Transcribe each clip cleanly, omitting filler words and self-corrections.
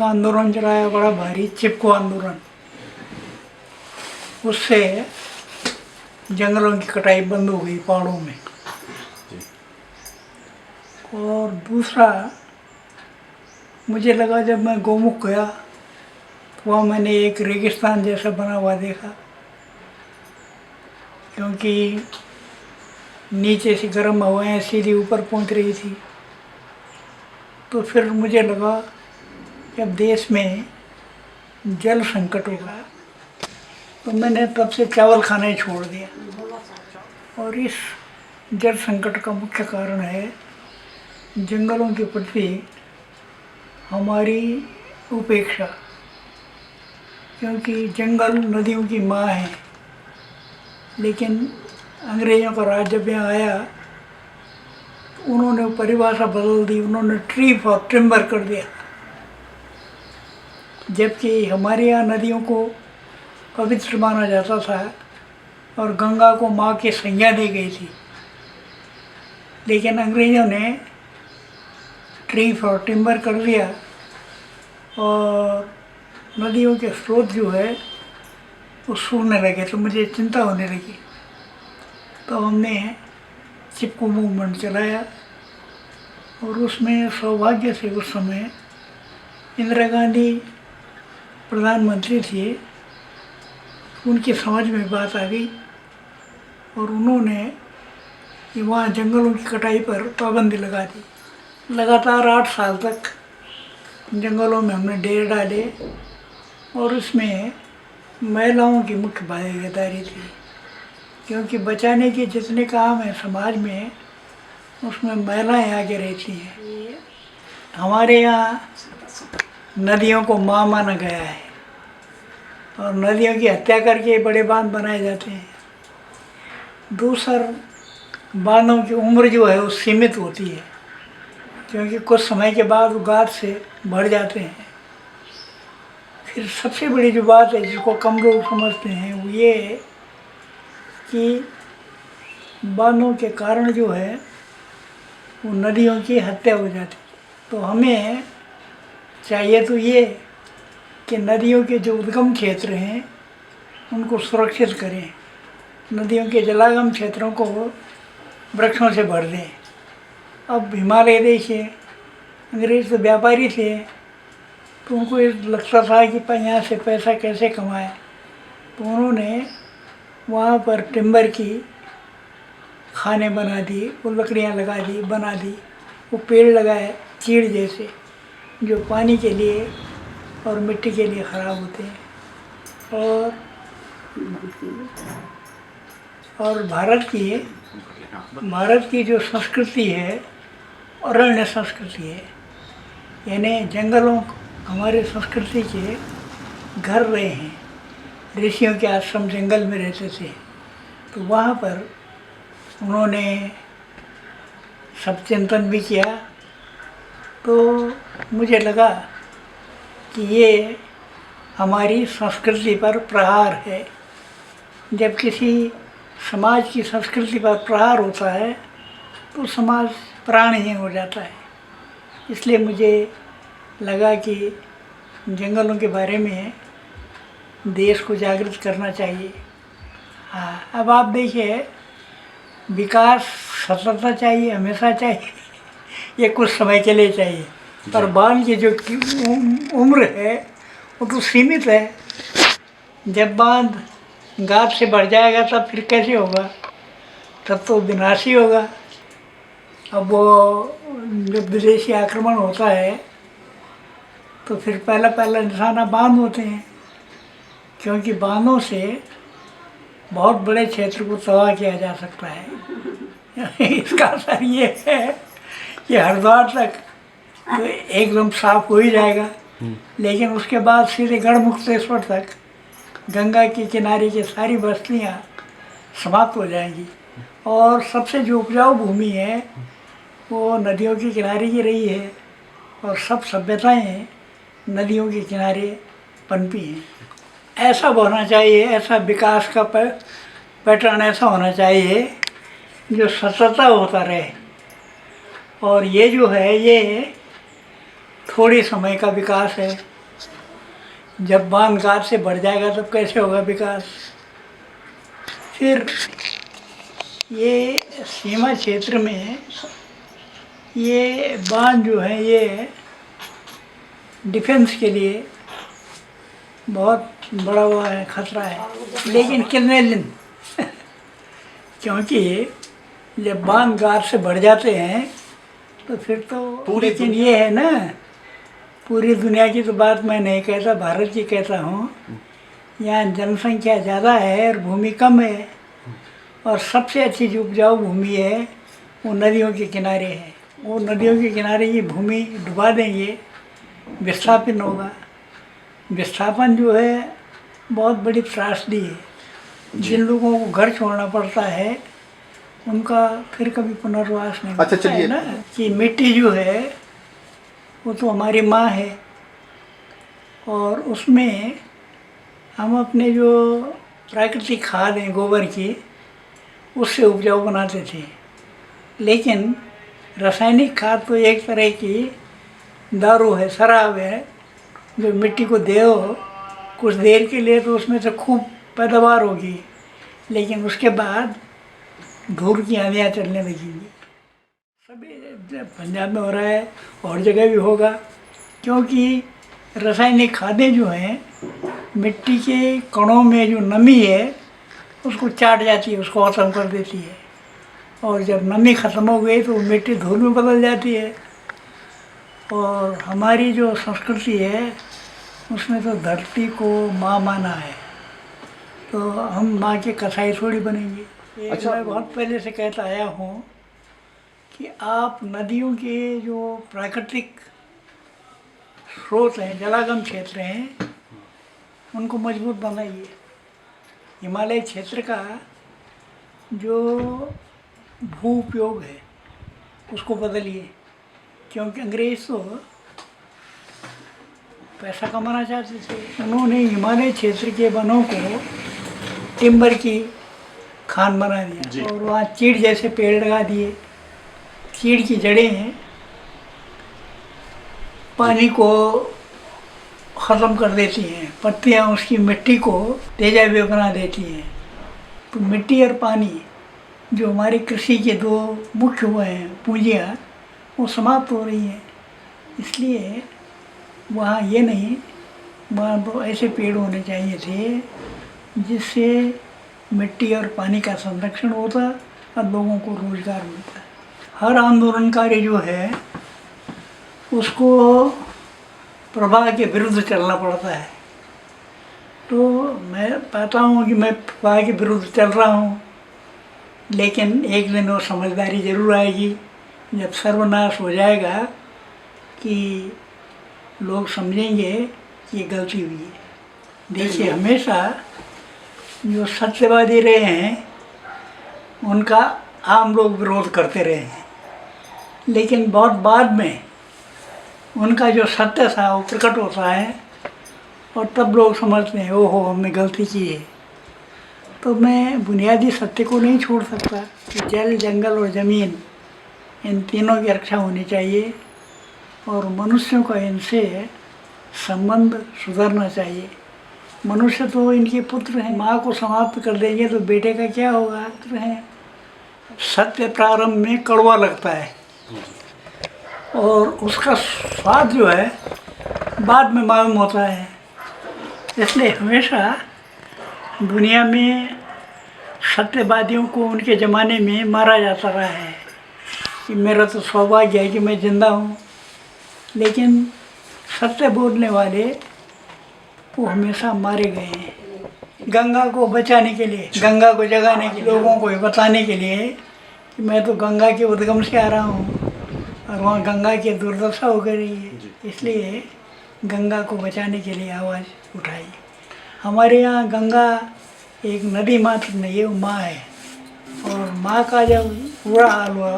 आंदोलन चलाया बड़ा भारी, चिपको आंदोलन। उससे जंगलों की कटाई बंद हो गई पहाड़ों में। और दूसरा मुझे लगा, जब मैं गोमुख गया तो वहाँ मैंने एक रेगिस्तान जैसा बना हुआ देखा, क्योंकि नीचे से गर्म हवाएं सीधी ऊपर पहुँच रही थी। तो फिर मुझे लगा कि अब देश में जल संकट होगा, तो मैंने तब से चावल खाना ही छोड़ दिया। और इस जल संकट का मुख्य कारण है जंगलों के प्रति हमारी उपेक्षा, क्योंकि जंगल नदियों की माँ है। लेकिन अंग्रेज़ों का राज जब यहाँ आया तो उन्होंने परिभाषा बदल दी, उन्होंने ट्री फॉर टिम्बर कर दिया। जबकि हमारे यहाँ नदियों को पवित्र माना जाता था और गंगा को माँ की संज्ञा दी गई थी, लेकिन अंग्रेज़ों ने ट्री फॉर टिम्बर कर दिया और नदियों के स्रोत जो है वो सूखने लगे। तो मुझे चिंता होने लगी, तो हमने चिपको मूवमेंट चलाया। और उसमें सौभाग्य से उस समय इंदिरा गांधी प्रधानमंत्री थी, उनकी समझ में बात आ गई और उन्होंने वहाँ जंगलों की कटाई पर पाबंदी लगा दी। लगातार 8 साल तक जंगलों में हमने डेरे डाले और उसमें महिलाओं की मुख्य भागीदारी थी, क्योंकि बचाने के जितने काम हैं समाज में उसमें महिलाएं आगे रहती हैं। हमारे यहाँ नदियों को माँ माना गया है और नदियों की हत्या करके बड़े बांध बनाए जाते हैं। दूसरा, बांधों की उम्र जो है वो सीमित होती है, क्योंकि कुछ समय के बाद वो गाद से भर जाते हैं। फिर सबसे बड़ी जो बात है जिसको कम लोग समझते हैं वो ये है कि बांधों के कारण जो है वो नदियों की हत्या हो जाती। तो हमें चाहिए तो ये कि नदियों के जो उद्गम क्षेत्र हैं उनको सुरक्षित करें, नदियों के जलागम क्षेत्रों को वृक्षों से भर दें। अब हिमालय देखिए, अंग्रेज़ तो व्यापारी थे, तो उनको ये लगता था कि यहाँ से पैसा कैसे कमाएं, तो उन्होंने वहाँ पर टिम्बर की खाने बना दी, वो लकड़ियाँ लगा दी, बना दी। वो पेड़ लगाए चीड़ जैसे, जो पानी के लिए और मिट्टी के लिए ख़राब होते हैं। और भारत की जो संस्कृति है अरण्य संस्कृति है, यानी जंगलों हमारे संस्कृति के घर रहे हैं। ऋषियों के आश्रम जंगल में रहते थे, तो वहाँ पर उन्होंने सब चिंतन भी किया। तो मुझे लगा कि ये हमारी संस्कृति पर प्रहार है। जब किसी समाज की संस्कृति पर प्रहार होता है तो समाज प्राणहीन हो जाता है। इसलिए मुझे लगा कि जंगलों के बारे में देश को जागृत करना चाहिए। हाँ, अब आप देखिए, विकास सततता चाहिए, हमेशा चाहिए, ये कुछ समय के लिए चाहिए, पर बांध की जो उम्र है वो तो सीमित है। जब बांध गाद से भर जाएगा तब फिर कैसे होगा, तब तो विनाशी होगा। अब वो जब विदेशी आक्रमण होता है तो फिर पहला निशाना बांध होते हैं, क्योंकि बांधों से बहुत बड़े क्षेत्र को तबाह किया जा सकता है। इसका असर ये है कि हरिद्वार तक तो एकदम साफ हो ही जाएगा, लेकिन उसके बाद सीधे गढ़मुक्तेश्वर तक गंगा के किनारे की सारी बस्तियाँ समाप्त हो जाएंगी। और सबसे जो उपजाऊ भूमि है वो नदियों के किनारे की रही है, और सब सभ्यताएं नदियों के किनारे पनपी हैं। ऐसा होना चाहिए, ऐसा विकास का पैटर्न ऐसा होना चाहिए जो सततता होता रहे। और ये जो है ये थोड़े समय का विकास है, जब बांध गाद से बढ़ जाएगा तब कैसे होगा विकास। फिर ये सीमा क्षेत्र में ये बांध जो है ये डिफेंस के लिए बहुत बड़ा हुआ है, खतरा है। लेकिन कितने दिन क्योंकि जब बांध गाद से बढ़ जाते हैं तो फिर तो, लेकिन ये है ना, पूरी दुनिया की तो बात मैं नहीं कहता, भारत की कहता हूँ। यहाँ जनसंख्या ज़्यादा है और भूमि कम है, और सबसे अच्छी जो उपजाऊ भूमि है वो नदियों के किनारे है। वो नदियों के किनारे की भूमि डुबा देंगे, विस्थापन होगा। विस्थापन जो है बहुत बड़ी त्रासदी है। जिन लोगों को घर छोड़ना पड़ता है उनका फिर कभी पुनर्वास नहीं होता है ना। कि मिट्टी जो है वो तो हमारी माँ है, और उसमें हम अपने जो प्राकृतिक खाद है गोबर की, उससे उपजाऊ बनाते थे। लेकिन रासायनिक खाद तो एक तरह की दारू है, शराब है, जो मिट्टी को दो कुछ देर के लिए तो उसमें से खूब पैदावार होगी, लेकिन उसके बाद धूल की आंधियाँ चलने लगेंगी। सभी पंजाब में हो रहा है और जगह भी होगा, क्योंकि रासायनिक खादें जो हैं मिट्टी के कणों में जो नमी है उसको चाट जाती है, उसको खत्म कर देती है। और जब नमी ख़त्म हो गई तो मिट्टी धूल में बदल जाती है। और हमारी जो संस्कृति है उसमें तो धरती को माँ माना है, तो हम माँ के कसाई थोड़ी बनेंगे। अच्छा, मैं बहुत पहले से कहता आया हूँ कि आप नदियों के जो प्राकृतिक स्रोत हैं, जलागम क्षेत्र हैं, उनको मजबूत बनाइए। हिमालय क्षेत्र का जो भू उपयोग है उसको बदलिए, क्योंकि अंग्रेज तो पैसा कमाना चाहते थे। उन्होंने हिमालय क्षेत्र के वनों को टिम्बर की खान बना दिया और वहाँ चीड़ जैसे पेड़ लगा दिए। चीड़ की जड़ें पानी को ख़त्म कर देती हैं, पत्तियाँ उसकी मिट्टी को तेजाब बना देती हैं। तो मिट्टी और पानी जो हमारी कृषि के दो मुख्य हुए हैं पूंजियाँ, वो समाप्त हो रही हैं। इसलिए वहाँ ये नहीं, वहाँ तो ऐसे पेड़ होने चाहिए थे जिससे मिट्टी और पानी का संरक्षण होता और लोगों को रोज़गार मिलता। हर आंदोलनकारी जो है उसको प्रवाह के विरुद्ध चलना पड़ता है। तो मैं पाता हूँ कि मैं प्रवाह के विरुद्ध चल रहा हूँ, लेकिन एक दिन वो समझदारी ज़रूर आएगी जब सर्वनाश हो जाएगा कि लोग समझेंगे कि ये गलती हुई है। देखिए, हमेशा जो सत्यवादी रहे हैं उनका आम लोग विरोध करते रहे हैं, लेकिन बहुत बाद में उनका जो सत्य था वो प्रकट होता है और तब लोग समझते हैं ओहो हमने गलती की है। तो मैं बुनियादी सत्य को नहीं छोड़ सकता कि जल, जंगल और ज़मीन, इन तीनों की रक्षा होनी चाहिए और मनुष्यों का इनसे संबंध सुधरना चाहिए। मनुष्य तो इनके पुत्र हैं, माँ को समाप्त कर देंगे तो बेटे का क्या होगा। पुत्र हैं। सत्य प्रारंभ में कड़वा लगता है और उसका स्वाद जो है बाद में मालूम होता है। इसलिए हमेशा दुनिया में सत्यवादियों को उनके ज़माने में मारा जाता रहा है कि मेरा तो सौभाग्य है कि मैं ज़िंदा हूँ, लेकिन सत्य बोलने वाले वो हमेशा मारे गए हैं। गंगा को बचाने के लिए, गंगा को जगाने के लिए, लोगों को बताने के लिए कि मैं तो गंगा के उद्गम से आ रहा हूँ और वहाँ गंगा की दुर्दशा हो गई है, इसलिए गंगा को बचाने के लिए आवाज़ उठाई। हमारे यहाँ गंगा एक नदी मात्र नहीं है, वो माँ है, और माँ का जब बुरा हाल हुआ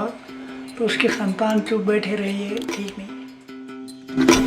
तो उसके संतान चुप बैठे रहिए, ठीक नहीं।